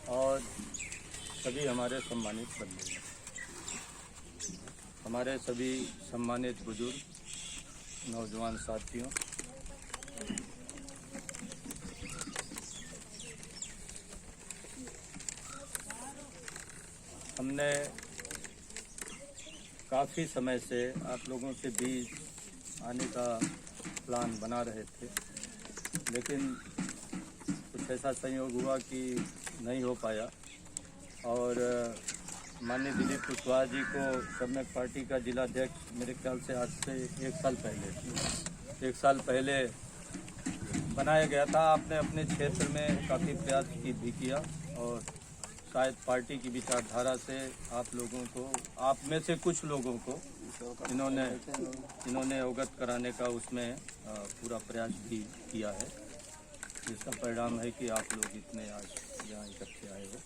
और सभी हमारे सम्मानित बंधु, हमारे सभी सम्मानित बुजुर्ग, नौजवान साथियों, हमने काफ़ी समय से आप लोगों के बीच आने का प्लान बना रहे थे, लेकिन कुछ ऐसा संयोग हुआ कि नहीं हो पाया। और माननीय दिलीप कुशवाहा जी को सम्यक पार्टी का जिलाध्यक्ष मेरे ख्याल से आज से एक साल पहले बनाया गया था। आपने अपने क्षेत्र में काफ़ी प्रयास भी किया और शायद पार्टी की विचारधारा से आप लोगों को, आप में से कुछ लोगों को इन्होंने अवगत कराने का उसमें पूरा प्रयास भी किया है, जिसका परिणाम है कि आप लोग इतने आज यहाँ इकट्ठे आए हो।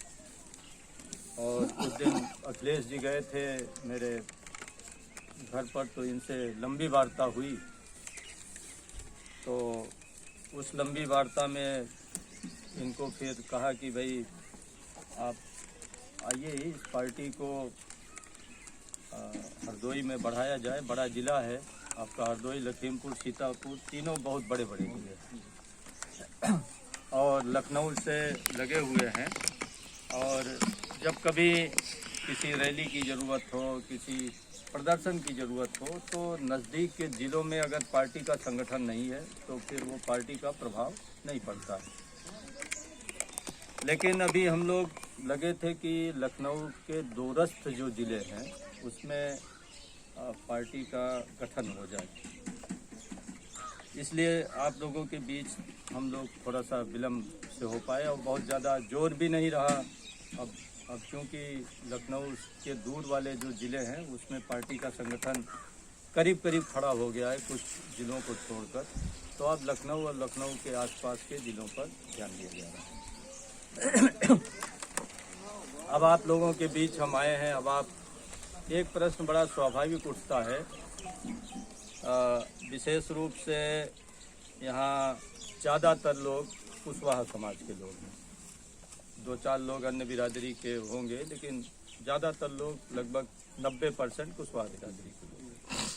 और उस दिन अखिलेश जी गए थे मेरे घर पर, तो इनसे लंबी वार्ता हुई। तो उस लंबी वार्ता में इनको फिर कहा कि भाई आप आइए, इस पार्टी को हरदोई में बढ़ाया जाए। बड़ा जिला है आपका हरदोई, लखीमपुर, सीतापुर, तीनों बहुत बड़े बड़े जिले और लखनऊ से लगे हुए हैं। और जब कभी किसी रैली की ज़रूरत हो, किसी प्रदर्शन की ज़रूरत हो, तो नज़दीक के ज़िलों में अगर पार्टी का संगठन नहीं है तो फिर वो पार्टी का प्रभाव नहीं पड़ता है। लेकिन अभी हम लोग लगे थे कि लखनऊ के दूरस्थ जो ज़िले हैं उसमें पार्टी का गठन हो जाए, इसलिए आप लोगों के बीच हम लोग थोड़ा सा विलम्ब से हो पाए और बहुत ज़्यादा जोर भी नहीं रहा। अब क्योंकि लखनऊ के दूर वाले जो ज़िले हैं उसमें पार्टी का संगठन करीब करीब खड़ा हो गया है कुछ ज़िलों को छोड़कर, तो अब लखनऊ और लखनऊ के आसपास के ज़िलों पर ध्यान दिया जा रहा है। अब आप लोगों के बीच हम आए हैं। अब एक प्रश्न बड़ा स्वाभाविक उठता है, विशेष रूप से यहाँ ज़्यादातर लोग कुशवाहा समाज के लोग हैं, 2-4 लोग अन्य बिरादरी के होंगे, लेकिन ज़्यादातर लोग लगभग 90% कुशवाहा बिरादरी के लोग हैं।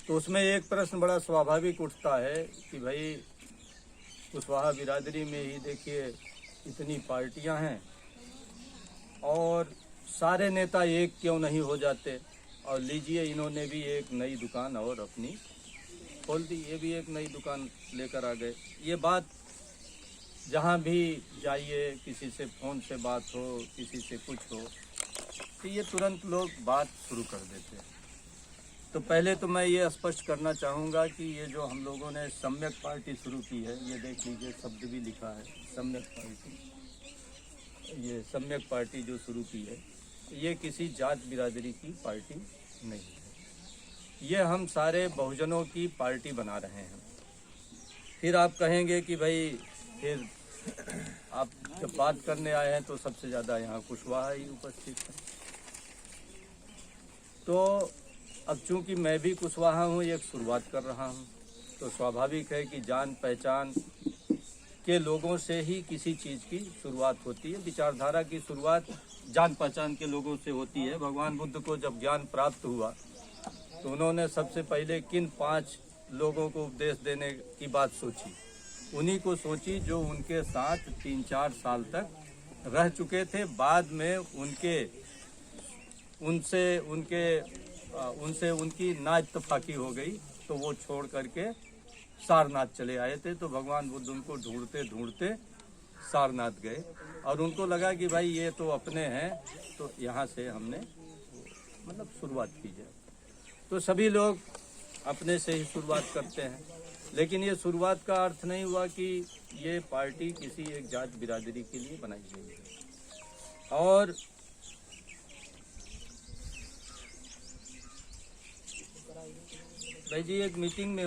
तो उसमें एक प्रश्न बड़ा स्वाभाविक उठता है कि भाई कुशवाहा बिरादरी में ही देखिए इतनी पार्टियां हैं और सारे नेता एक क्यों नहीं हो जाते। और लीजिए, इन्होंने भी एक नई दुकान और अपनी खोल दी, ये भी एक नई दुकान लेकर आ गए। ये बात जहाँ भी जाइए, किसी से फ़ोन से बात हो, किसी से कुछ हो, तो ये तुरंत लोग बात शुरू कर देते हैं। तो पहले तो मैं ये स्पष्ट करना चाहूँगा कि ये जो हम लोगों ने सम्यक पार्टी शुरू की है, ये देख लीजिए शब्द भी लिखा है सम्यक पार्टी। ये सम्यक पार्टी जो शुरू की है, ये किसी जात बिरादरी की पार्टी नहीं है, ये हम सारे बहुजनों की पार्टी बना रहे हैं। फिर आप कहेंगे कि भाई फिर आप जब बात करने आए हैं तो सबसे ज़्यादा यहाँ कुशवाहा ही उपस्थित है। तो अब चूंकि मैं भी कुशवाहा हूँ, एक शुरुआत कर रहा हूँ, तो स्वाभाविक है कि जान पहचान के लोगों से ही किसी चीज़ की शुरुआत होती है। विचारधारा की शुरुआत जान पहचान के लोगों से होती है। भगवान बुद्ध को जब ज्ञान प्राप्त हुआ तो उन्होंने सबसे पहले किन 5 लोगों को उपदेश देने की बात सोची? उन्हीं को सोची जो उनके साथ 3-4 साल तक रह चुके थे। बाद में उनसे उनकी ना इत्तेफाकी हो गई, तो वो छोड़ करके सारनाथ चले आए थे। तो भगवान बुद्ध उनको ढूंढते ढूंढते सारनाथ गए और उनको लगा कि भाई ये तो अपने हैं, तो यहाँ से हमने मतलब शुरुआत की जाए। तो सभी लोग अपने से ही शुरुआत करते हैं, लेकिन ये शुरुआत का अर्थ नहीं हुआ कि ये पार्टी किसी एक जात बिरादरी के लिए बनाई गई है। और भाई जी, एक मीटिंग में